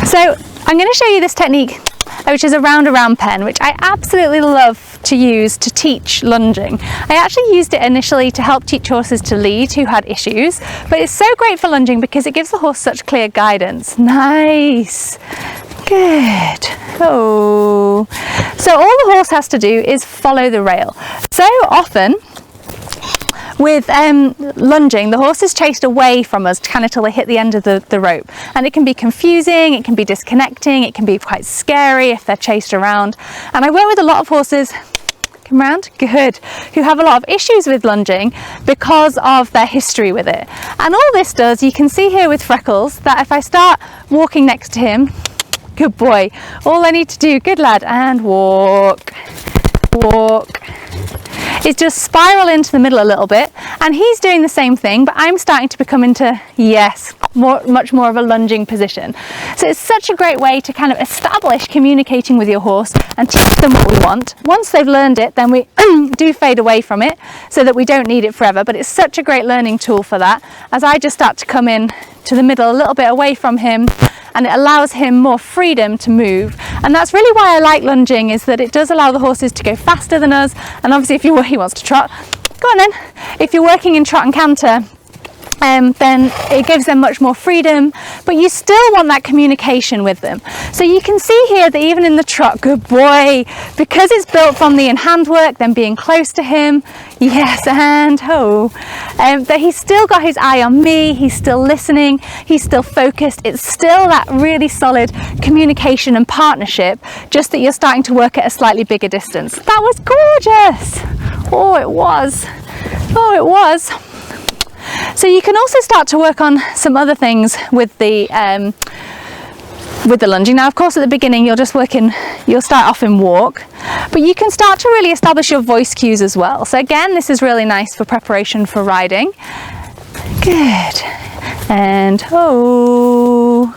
So I'm going to show you this technique, which is a round pen, which I absolutely love to use to teach lunging. I actually used it initially to help teach horses to lead who had issues, but it's so great for lunging because it gives the horse such clear guidance. Nice. Good. Oh. So all the horse has to do is follow the rail. So often with lunging, the horse is chased away from us kind of till they hit the end of the rope, and it can be confusing, it can be disconnecting, it can be quite scary if they're chased around. And I work with a lot of horses, come round, good, who have a lot of issues with lunging because of their history with it. And all this does, you can see here with Freckles, that if I start walking next to him, good boy, all I need to do, good lad, and walk, is just spiral into the middle a little bit, and he's doing the same thing, but I'm starting to become into, yes, much more of a lunging position. So it's such a great way to kind of establish communicating with your horse and teach them what we want. Once they've learned it, then we do fade away from it so that we don't need it forever, but it's such a great learning tool for that, as I just start to come in to the middle a little bit away from him, and it allows him more freedom to move. And that's really why I like lunging, is that it does allow the horses to go faster than us. And obviously if he wants to trot, go on then. If you're working in trot and canter, then it gives them much more freedom, but you still want that communication with them. So you can see here that even in the trot, good boy, because it's built from the in-hand work, then being close to him, yes, and ho, that he's still got his eye on me, he's still listening, he's still focused. It's still that really solid communication and partnership, just that you're starting to work at a slightly bigger distance. That was gorgeous. Oh, it was. Oh, it was. So you can also start to work on some other things with the lunging. Now, of course, at the beginning, you'll start off in walk, but you can start to really establish your voice cues as well. So again, this is really nice for preparation for riding. Good. And oh,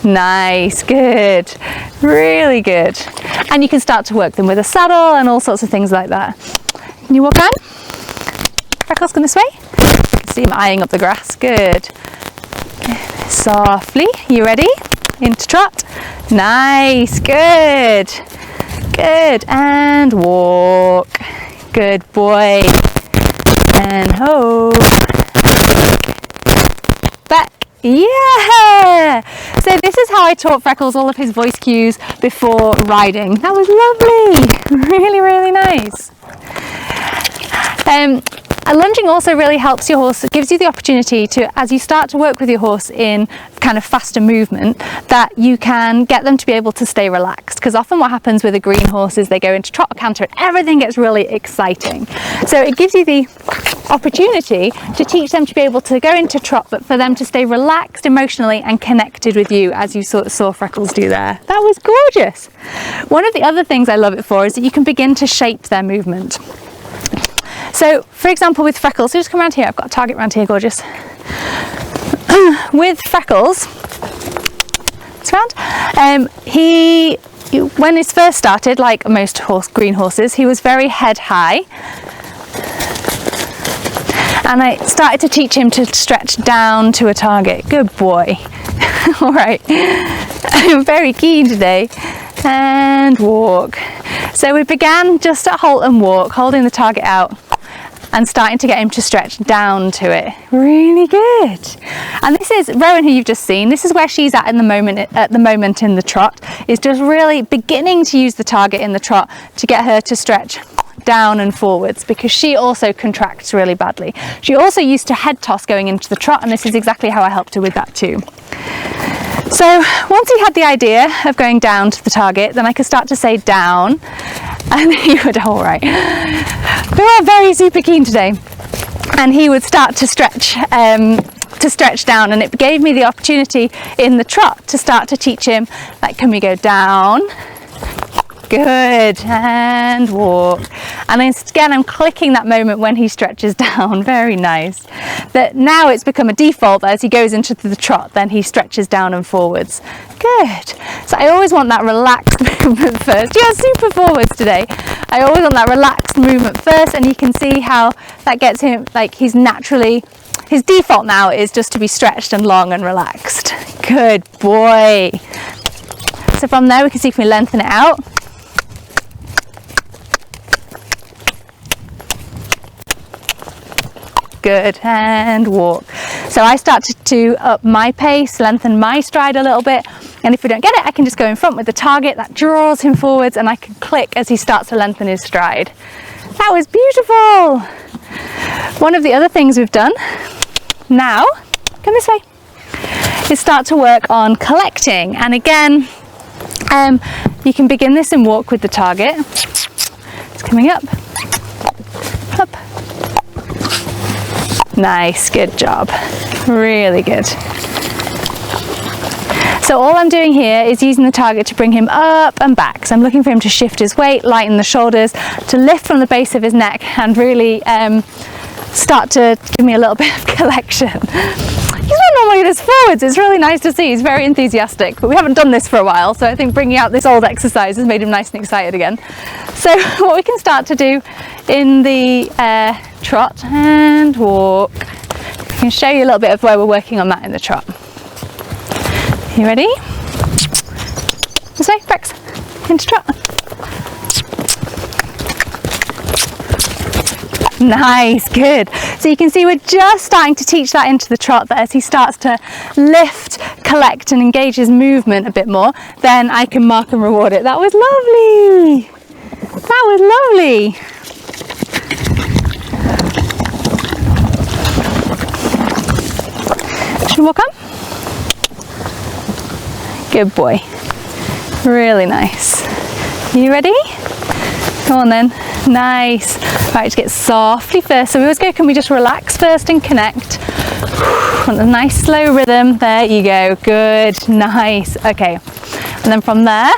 nice, good, really good. And you can start to work them with a saddle and all sorts of things like that. Can you walk on? Freckles, come this way. See him eyeing up the grass. Good. Softly. You ready? Into trot. Nice. Good. Good. And walk. Good boy. And ho. Back. Yeah! So this is how I taught Freckles all of his voice cues before riding. That was lovely. Really, really nice. Lunging also really helps your horse. It gives you the opportunity to, as you start to work with your horse in kind of faster movement, that you can get them to be able to stay relaxed. Because often what happens with a green horse is they go into trot or canter and everything gets really exciting. So it gives you the opportunity to teach them to be able to go into trot, but for them to stay relaxed emotionally and connected with you, as you sort of saw Freckles do there. That was gorgeous. One of the other things I love it for is that you can begin to shape their movement. So, for example, with Freckles, so just come around here, I've got a target around here, gorgeous. With Freckles, it's around, when he first started, like most green horses, he was very head high. And I started to teach him to stretch down to a target. Good boy. All right, I'm very keen today. And walk. So we began just at halt and walk, holding the target out and starting to get him to stretch down to it. Really good. And this is Rowan, who you've just seen. This is where she's at the moment in the trot, is just really beginning to use the target in the trot to get her to stretch down and forwards, because she also contracts really badly. She also used to head toss going into the trot, and this is exactly how I helped her with that too. So once he had the idea of going down to the target, then I could start to say down, and he would, all right, we're all very super keen today, and he would start to stretch down, and it gave me the opportunity in the trot to start to teach him, like, can we go down? Good, and walk. And again, I'm clicking that moment when he stretches down. Very nice. That now it's become a default that as he goes into the trot, then he stretches down and forwards. Good. So I always want that relaxed movement first. Yeah, super forwards today. I always want that relaxed movement first, and you can see how that gets him, like, he's naturally, his default now is just to be stretched and long and relaxed. Good boy. So from there we can see if we lengthen it out. Good, and walk. So I started to up my pace, lengthen my stride a little bit, and if we don't get it, I can just go in front with the target that draws him forwards, and I can click as he starts to lengthen his stride. That was beautiful. One of the other things we've done now, come this way, is start to work on collecting. And again, you can begin this and walk with the target. It's coming up, up. Nice, good job, really good. So all I'm doing here is using the target to bring him up and back. So I'm looking for him to shift his weight, lighten the shoulders, to lift from the base of his neck and really start to give me a little bit of collection. He's not normally this forwards, it's really nice to see. He's very enthusiastic, but we haven't done this for a while, so I think bringing out this old exercise has made him nice and excited again. So what we can start to do in the trot and walk, I can show you a little bit of where we're working on that in the trot. You ready? This way, Frex, into trot. Nice, good. So you can see we're just starting to teach that into the trot, that as he starts to lift, collect and engage his movement a bit more, then I can mark and reward it. That was lovely. That was lovely. Should we walk on? Good boy. Really nice. Are you ready? Come on then. Nice. Right, just get softly first. So we always go, can we just relax first and connect? On a nice slow rhythm. There you go. Good. Nice. Okay. And then from there,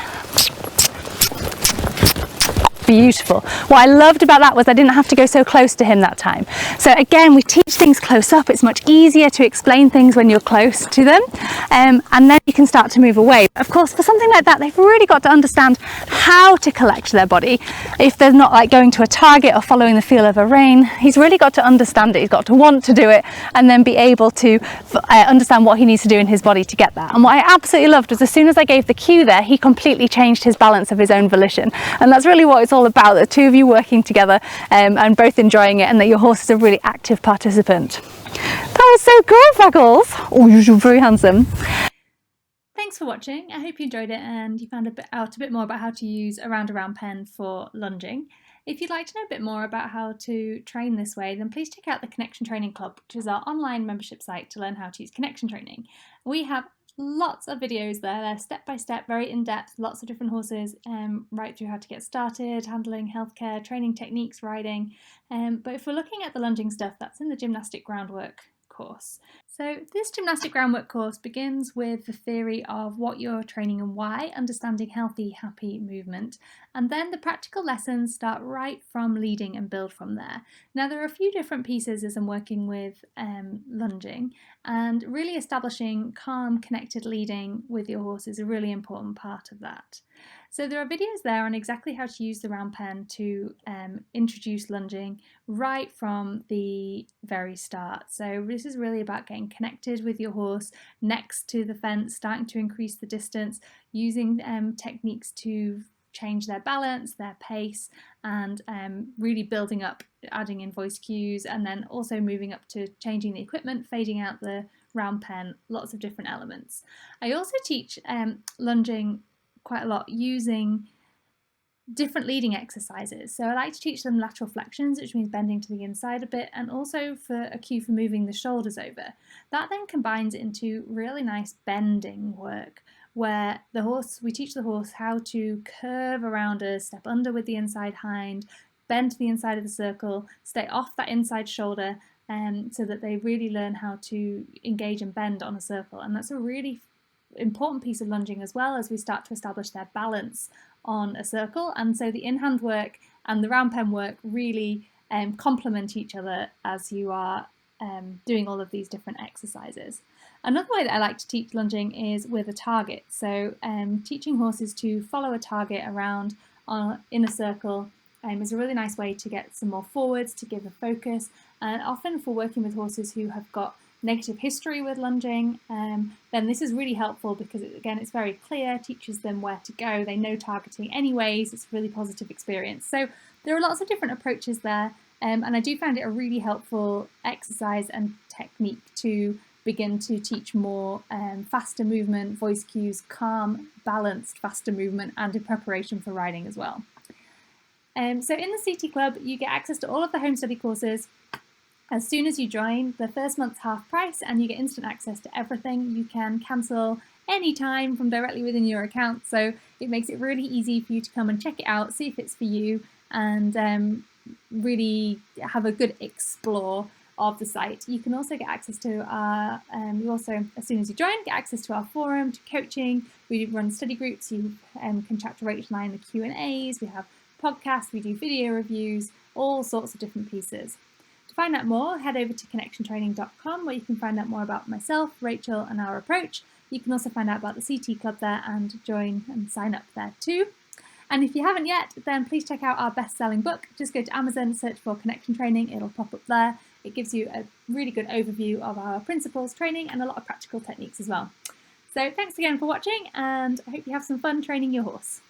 beautiful. What I loved about that was I didn't have to go so close to him that time. So again, we teach things close up. It's much easier to explain things when you're close to them, and then you can start to move away. Of course, for something like that, they've really got to understand how to collect their body. If they're not like going to a target or following the feel of a rein, he's really got to understand it. He's got to want to do it and then be able to understand what he needs to do in his body to get that. And what I absolutely loved was as soon as I gave the cue there, he completely changed his balance of his own volition. And that's really what it's all about, the two of you working together and both enjoying it, and that your horse is a really active participant. That was so cool, Freckles. Oh, you're very handsome. Thanks for watching. I hope you enjoyed it and you found out a bit more about how to use a round pen for lunging. If you'd like to know a bit more about how to train this way, then please check out the Connection Training Club, which is our online membership site to learn how to use connection training. We have lots of videos there. They're step by step, very in-depth, lots of different horses, right through how to get started, handling healthcare, training techniques, riding. But if we're looking at the lunging stuff, that's in the Gymnastic Groundwork course. So this Gymnastic Groundwork course begins with the theory of what you're training and why, understanding healthy, happy movement, and then the practical lessons start right from leading and build from there. Now there are a few different pieces as I'm working with lunging, and really establishing calm, connected leading with your horse is a really important part of that. So there are videos there on exactly how to use the round pen to introduce lunging right from the very start. So this is really about getting connected with your horse next to the fence, starting to increase the distance, using techniques to change their balance, their pace, and really building up, adding in voice cues, and then also moving up to changing the equipment, fading out the round pen, lots of different elements. I also teach lunging quite a lot using different leading exercises. So I like to teach them lateral flexions, which means bending to the inside a bit, and also for a cue for moving the shoulders over. That then combines into really nice bending work, where we teach the horse how to curve around us, step under with the inside hind, bend to the inside of the circle, stay off that inside shoulder, so that they really learn how to engage and bend on a circle. And that's a really important piece of lunging as well, as we start to establish their balance on a circle. And so the in-hand work and the round pen work really complement each other as you are doing all of these different exercises. Another way that I like to teach lunging is with a target. So teaching horses to follow a target around in a circle is a really nice way to get some more forwards, to give a focus, and often for working with horses who have got negative history with lunging, then this is really helpful because, again, it's very clear, teaches them where to go, they know targeting anyways, it's a really positive experience. So there are lots of different approaches there, and I do find it a really helpful exercise and technique to begin to teach more faster movement, voice cues, calm, balanced, faster movement, and in preparation for riding as well. So in the CT Club, you get access to all of the home study courses. As soon as you join, the first month's half price and you get instant access to everything. You can cancel anytime from directly within your account, so it makes it really easy for you to come and check it out, see if it's for you, and really have a good explore of the site. You can also get access to our, as soon as you join, get access to our forum, to coaching. We run study groups. You can chat to Rachel and I in the Q&As. We have podcasts, we do video reviews, all sorts of different pieces. To find out more, head over to connectiontraining.com, where you can find out more about myself, Rachel, and our approach. You can also find out about the CT Club there and join and sign up there too. And if you haven't yet, then please check out our best-selling book. Just go to Amazon, search for Connection Training, it'll pop up there. It gives you a really good overview of our principles, training, and a lot of practical techniques as well. So thanks again for watching, and I hope you have some fun training your horse.